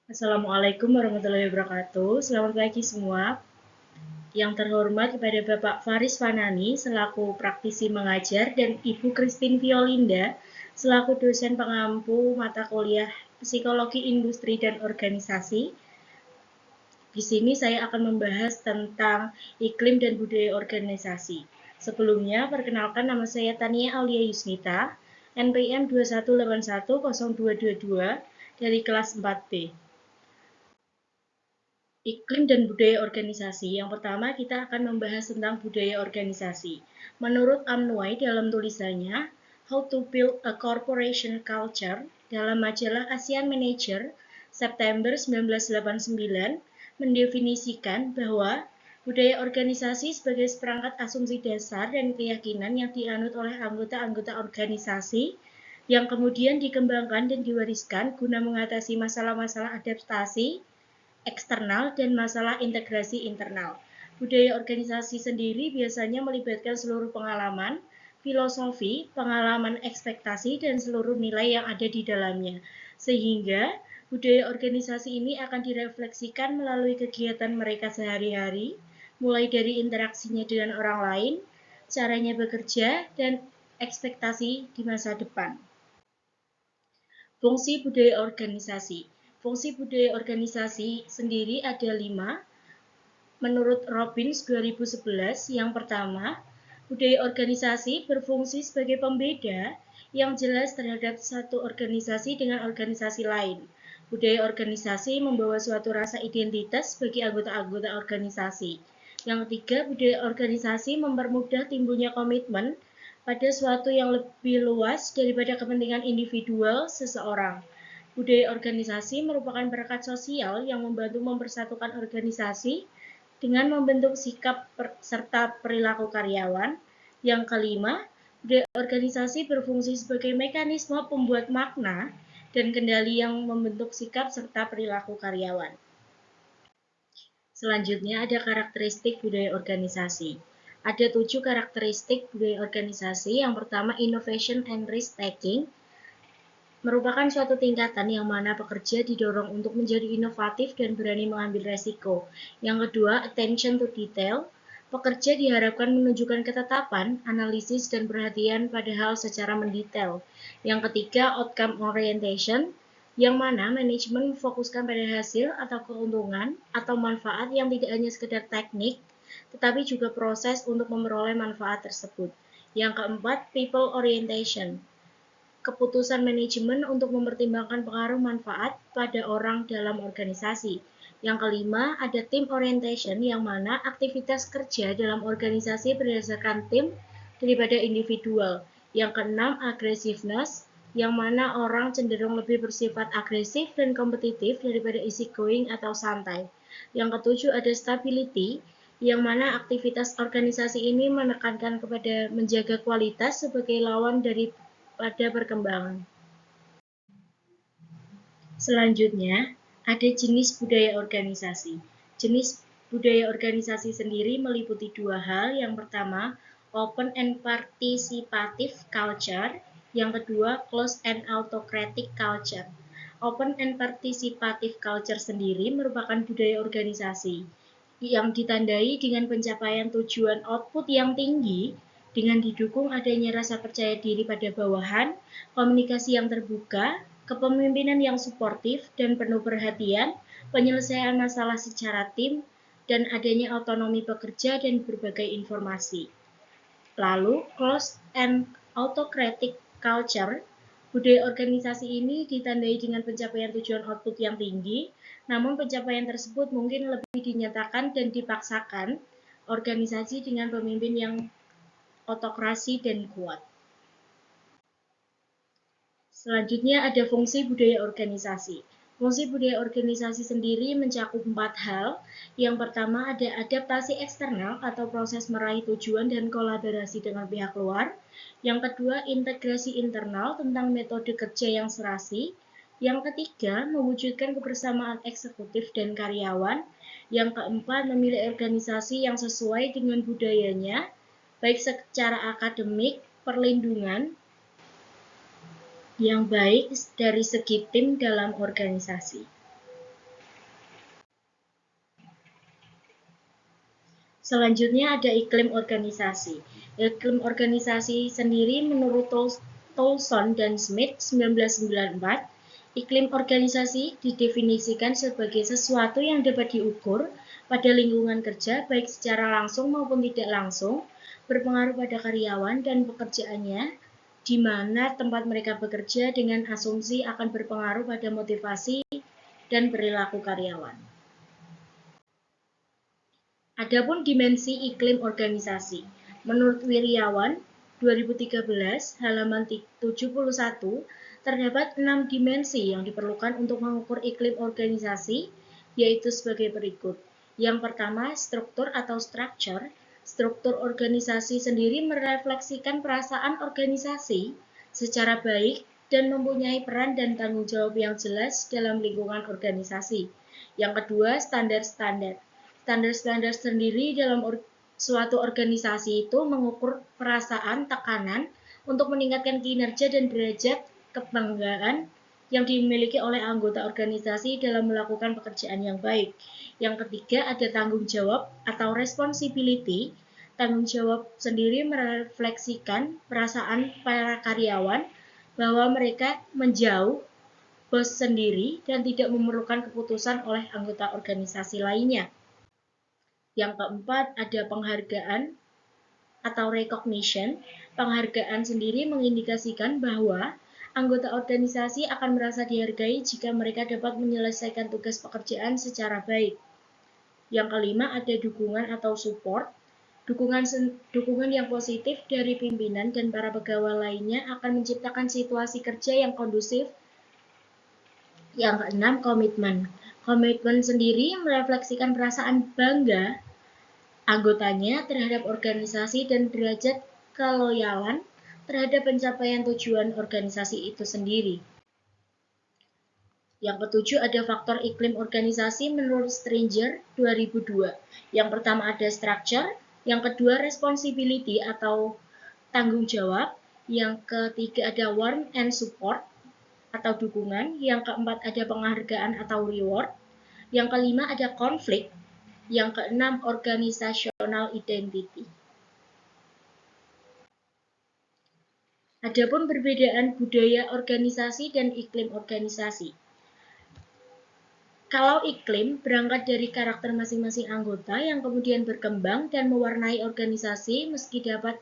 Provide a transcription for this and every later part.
Assalamualaikum warahmatullahi wabarakatuh. Selamat pagi semua. Yang terhormat kepada Bapak Faris Fanani selaku praktisi mengajar dan Ibu Christine Violinda selaku dosen pengampu mata kuliah Psikologi Industri dan Organisasi. Di sini saya akan membahas tentang iklim dan budaya organisasi. Sebelumnya, perkenalkan nama saya Tania Aulia Yusnita, NPM 21810222 dari kelas 4B. Iklim dan budaya organisasi. Yang pertama, kita akan membahas tentang budaya organisasi. Menurut Amnway dalam tulisannya, How to Build a Corporation Culture, dalam majalah ASEAN Manager, September 1989, mendefinisikan bahwa budaya organisasi sebagai seperangkat asumsi dasar dan keyakinan yang dianut oleh anggota-anggota organisasi yang kemudian dikembangkan dan diwariskan guna mengatasi masalah-masalah adaptasi eksternal dan masalah integrasi internal. Budaya organisasi sendiri biasanya melibatkan seluruh pengalaman, filosofi, pengalaman ekspektasi, dan seluruh nilai yang ada di dalamnya. Sehingga budaya organisasi ini akan direfleksikan melalui kegiatan mereka sehari-hari, mulai dari interaksinya dengan orang lain, caranya bekerja, dan ekspektasi di masa depan. Fungsi budaya organisasi. Fungsi budaya organisasi sendiri ada 5. Menurut Robbins 2011, yang pertama, budaya organisasi berfungsi sebagai pembeda yang jelas terhadap satu organisasi dengan organisasi lain. Budaya organisasi membawa suatu rasa identitas bagi anggota-anggota organisasi. Yang ketiga, budaya organisasi mempermudah timbulnya komitmen pada suatu yang lebih luas daripada kepentingan individual seseorang. Budaya organisasi merupakan perangkat sosial yang membantu mempersatukan organisasi dengan membentuk sikap serta perilaku karyawan. Yang kelima, budaya organisasi berfungsi sebagai mekanisme pembuat makna dan kendali yang membentuk sikap serta perilaku karyawan. Selanjutnya ada karakteristik budaya organisasi. Ada 7 karakteristik budaya organisasi. Yang pertama, innovation and risk taking, merupakan suatu tingkatan yang mana pekerja didorong untuk menjadi inovatif dan berani mengambil resiko. Yang kedua, attention to detail, pekerja diharapkan menunjukkan ketetapan, analisis, dan perhatian pada hal secara mendetail. Yang ketiga, outcome orientation, yang mana manajemen memfokuskan pada hasil atau keuntungan atau manfaat yang tidak hanya sekedar teknik, tetapi juga proses untuk memperoleh manfaat tersebut. Yang keempat, people orientation, keputusan manajemen untuk mempertimbangkan pengaruh manfaat pada orang dalam organisasi. Yang kelima, ada team orientation, yang mana aktivitas kerja dalam organisasi berdasarkan tim daripada individual. Yang keenam, aggressiveness, yang mana orang cenderung lebih bersifat agresif dan kompetitif daripada easygoing atau santai. Yang ketujuh, ada stability, yang mana aktivitas organisasi ini menekankan kepada menjaga kualitas sebagai lawan dari pada perkembangan. Selanjutnya, ada jenis budaya organisasi. Jenis budaya organisasi sendiri meliputi 2 hal. Yang pertama, open and participative culture. Yang kedua, closed and autocratic culture. Open and participative culture sendiri merupakan budaya organisasi yang ditandai dengan pencapaian tujuan output yang tinggi dengan didukung adanya rasa percaya diri pada bawahan, komunikasi yang terbuka, kepemimpinan yang suportif dan penuh perhatian, penyelesaian masalah secara tim, dan adanya otonomi pekerja dan berbagai informasi. Lalu, closed and autocratic culture, budaya organisasi ini ditandai dengan pencapaian tujuan output yang tinggi, namun pencapaian tersebut mungkin lebih dinyatakan dan dipaksakan organisasi dengan pemimpin yang autokrasi dan kuat. Selanjutnya ada fungsi budaya organisasi. Fungsi budaya organisasi sendiri mencakup 4 hal. Yang pertama ada adaptasi eksternal atau proses meraih tujuan dan kolaborasi dengan pihak luar. Yang kedua, integrasi internal tentang metode kerja yang serasi. Yang ketiga, mewujudkan kebersamaan eksekutif dan karyawan. Yang keempat, memilih organisasi yang sesuai dengan budayanya, baik secara akademik, perlindungan, yang baik dari segi tim dalam organisasi. Selanjutnya ada iklim organisasi. Iklim organisasi sendiri menurut Tolson dan Smith 1994, iklim organisasi didefinisikan sebagai sesuatu yang dapat diukur pada lingkungan kerja baik secara langsung maupun tidak langsung, berpengaruh pada karyawan dan pekerjaannya, di mana tempat mereka bekerja dengan asumsi akan berpengaruh pada motivasi dan perilaku karyawan. Adapun dimensi iklim organisasi. Menurut Wiryawan, 2013, halaman 71, terdapat 6 dimensi yang diperlukan untuk mengukur iklim organisasi, yaitu sebagai berikut. Yang pertama, struktur atau structure. Struktur organisasi sendiri merefleksikan perasaan organisasi secara baik dan mempunyai peran dan tanggung jawab yang jelas dalam lingkungan organisasi. Yang kedua, standar-standar. Standar-standar sendiri dalam suatu organisasi itu mengukur perasaan tekanan untuk meningkatkan kinerja dan derajat kebanggaan yang dimiliki oleh anggota organisasi dalam melakukan pekerjaan yang baik. Yang ketiga ada tanggung jawab atau responsibility. Tanggung jawab sendiri merefleksikan perasaan para karyawan bahwa mereka menjauh bos sendiri dan tidak memerlukan keputusan oleh anggota organisasi lainnya. Yang keempat, ada penghargaan atau recognition. Penghargaan sendiri mengindikasikan bahwa anggota organisasi akan merasa dihargai jika mereka dapat menyelesaikan tugas pekerjaan secara baik. Yang kelima, ada dukungan atau support. Dukungan yang positif dari pimpinan dan para pegawai lainnya akan menciptakan situasi kerja yang kondusif. Yang keenam, komitmen. Komitmen sendiri merefleksikan perasaan bangga anggotanya terhadap organisasi dan derajat keloyalan terhadap pencapaian tujuan organisasi itu sendiri. Yang ketujuh ada faktor iklim organisasi menurut Stringer 2002. Yang pertama ada structure, yang kedua responsibility atau tanggung jawab, yang ketiga ada warmth and support atau dukungan, yang keempat ada penghargaan atau reward, yang kelima ada konflik, yang keenam organizational identity. Adapun perbedaan budaya organisasi dan iklim organisasi. Kalau iklim berangkat dari karakter masing-masing anggota yang kemudian berkembang dan mewarnai organisasi meski dapat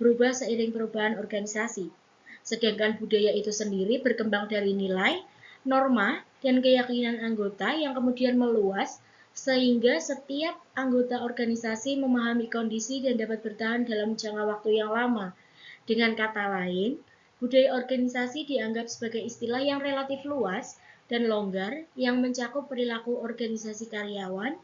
berubah seiring perubahan organisasi. Sedangkan budaya itu sendiri berkembang dari nilai, norma, dan keyakinan anggota yang kemudian meluas sehingga setiap anggota organisasi memahami kondisi dan dapat bertahan dalam jangka waktu yang lama. Dengan kata lain, budaya organisasi dianggap sebagai istilah yang relatif luas dan longgar yang mencakup perilaku organisasi karyawan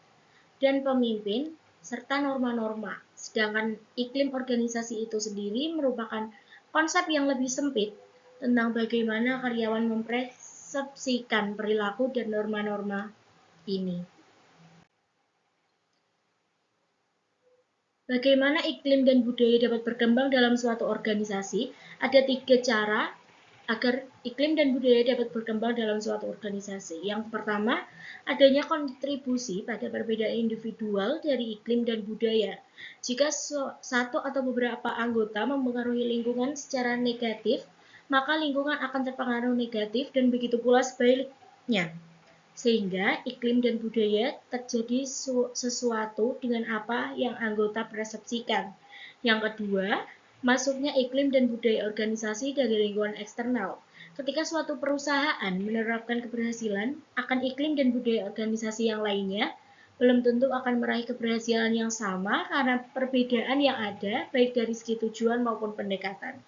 dan pemimpin serta norma-norma. Sedangkan iklim organisasi itu sendiri merupakan konsep yang lebih sempit tentang bagaimana karyawan mempersepsikan perilaku dan norma-norma ini. Bagaimana iklim dan budaya dapat berkembang dalam suatu organisasi? Ada 3 cara agar iklim dan budaya dapat berkembang dalam suatu organisasi. Yang pertama, adanya kontribusi pada perbedaan individual dari iklim dan budaya. Jika satu atau beberapa anggota mempengaruhi lingkungan secara negatif, maka lingkungan akan terpengaruh negatif dan begitu pula sebaliknya. Sehingga iklim dan budaya terjadi sesuatu dengan apa yang anggota persepsikan. Yang kedua, masuknya iklim dan budaya organisasi dari lingkungan eksternal. Ketika suatu perusahaan menerapkan keberhasilan akan iklim dan budaya organisasi yang lainnya, belum tentu akan meraih keberhasilan yang sama karena perbedaan yang ada baik dari segi tujuan maupun pendekatan.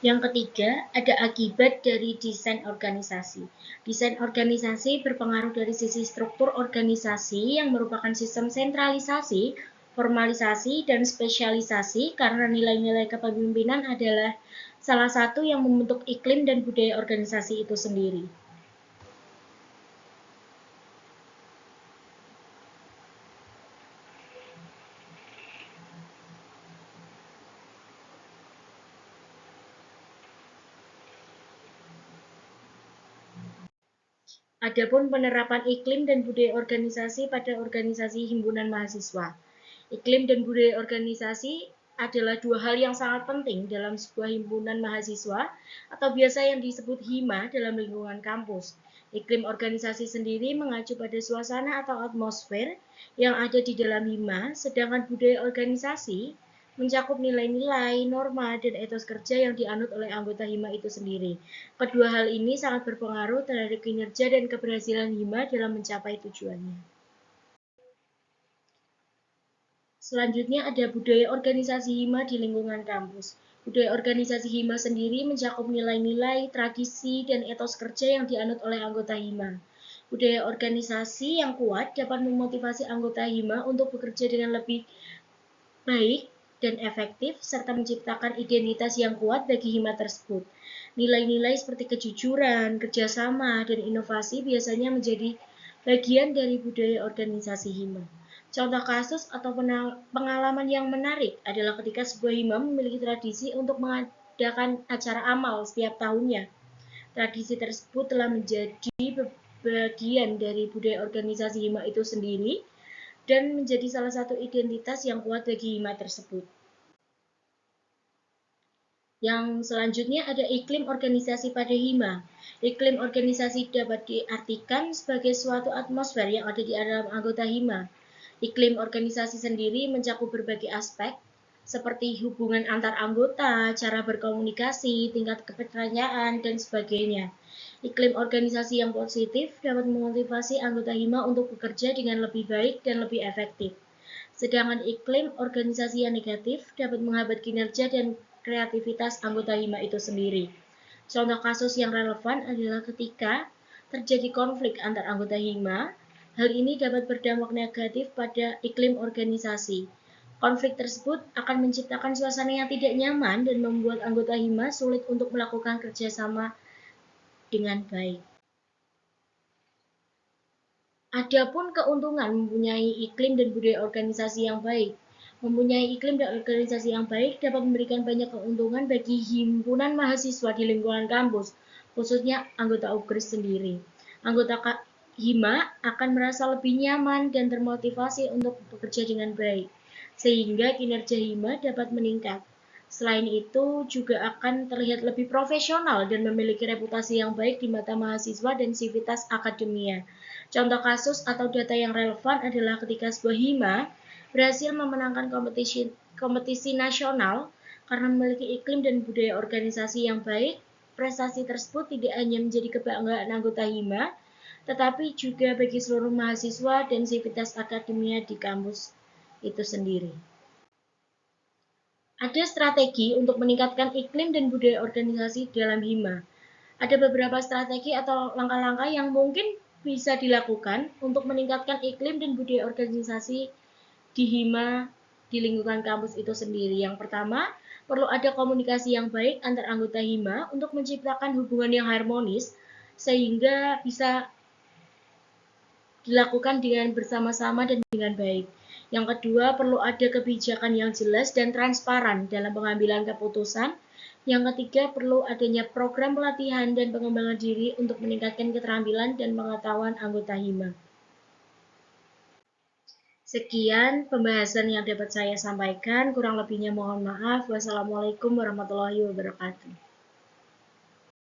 Yang ketiga, ada akibat dari desain organisasi. Desain organisasi berpengaruh dari sisi struktur organisasi yang merupakan sistem sentralisasi, formalisasi, dan spesialisasi karena nilai-nilai kepemimpinan adalah salah satu yang membentuk iklim dan budaya organisasi itu sendiri. Adapun penerapan iklim dan budaya organisasi pada organisasi himpunan mahasiswa. Iklim dan budaya organisasi adalah dua hal yang sangat penting dalam sebuah himpunan mahasiswa atau biasa yang disebut hima dalam lingkungan kampus. Iklim organisasi sendiri mengacu pada suasana atau atmosfer yang ada di dalam hima, sedangkan budaya organisasi mencakup nilai-nilai, norma, dan etos kerja yang dianut oleh anggota hima itu sendiri. Kedua hal ini sangat berpengaruh terhadap kinerja dan keberhasilan hima dalam mencapai tujuannya. Selanjutnya ada budaya organisasi hima di lingkungan kampus. Budaya organisasi hima sendiri mencakup nilai-nilai, tradisi, dan etos kerja yang dianut oleh anggota hima. Budaya organisasi yang kuat dapat memotivasi anggota hima untuk bekerja dengan lebih baik dan efektif, serta menciptakan identitas yang kuat bagi hima tersebut. Nilai-nilai seperti kejujuran, kerjasama, dan inovasi biasanya menjadi bagian dari budaya organisasi hima. Contoh kasus atau pengalaman yang menarik adalah ketika sebuah hima memiliki tradisi untuk mengadakan acara amal setiap tahunnya. Tradisi tersebut telah menjadi bagian dari budaya organisasi hima itu sendiri dan menjadi salah satu identitas yang kuat bagi hima tersebut. Yang selanjutnya ada iklim organisasi pada hima. Iklim organisasi dapat diartikan sebagai suatu atmosfer yang ada di dalam anggota hima. Iklim organisasi sendiri mencakup berbagai aspek, seperti hubungan antar anggota, cara berkomunikasi, tingkat kepercayaan, dan sebagainya. Iklim organisasi yang positif dapat memotivasi anggota hima untuk bekerja dengan lebih baik dan lebih efektif. Sedangkan iklim organisasi yang negatif dapat menghambat kinerja dan kreativitas anggota hima itu sendiri. Contoh kasus yang relevan adalah ketika terjadi konflik antar anggota hima, hal ini dapat berdampak negatif pada iklim organisasi. Konflik tersebut akan menciptakan suasana yang tidak nyaman dan membuat anggota hima sulit untuk melakukan kerjasama dengan baik. Adapun keuntungan mempunyai iklim dan budaya organisasi yang baik. Mempunyai iklim dan organisasi yang baik dapat memberikan banyak keuntungan bagi himpunan mahasiswa di lingkungan kampus, khususnya anggota UKRIS sendiri. Anggota hima akan merasa lebih nyaman dan termotivasi untuk bekerja dengan baik, sehingga kinerja hima dapat meningkat. Selain itu, juga akan terlihat lebih profesional dan memiliki reputasi yang baik di mata mahasiswa dan sivitas akademia. Contoh kasus atau data yang relevan adalah ketika sebuah hima berhasil memenangkan kompetisi nasional karena memiliki iklim dan budaya organisasi yang baik. Prestasi tersebut tidak hanya menjadi kebanggaan anggota hima, tetapi juga bagi seluruh mahasiswa dan sivitas akademia di kampus itu sendiri. Ada strategi untuk meningkatkan iklim dan budaya organisasi dalam hima. Ada beberapa strategi atau langkah-langkah yang mungkin bisa dilakukan untuk meningkatkan iklim dan budaya organisasi di hima di lingkungan kampus itu sendiri. Yang pertama, perlu ada komunikasi yang baik antar anggota hima untuk menciptakan hubungan yang harmonis sehingga bisa dilakukan dengan bersama-sama dan dengan baik. Yang kedua, perlu ada kebijakan yang jelas dan transparan dalam pengambilan keputusan. Yang ketiga, perlu adanya program pelatihan dan pengembangan diri untuk meningkatkan keterampilan dan pengetahuan anggota hima. Sekian pembahasan yang dapat saya sampaikan, kurang lebihnya mohon maaf. Wassalamualaikum warahmatullahi wabarakatuh.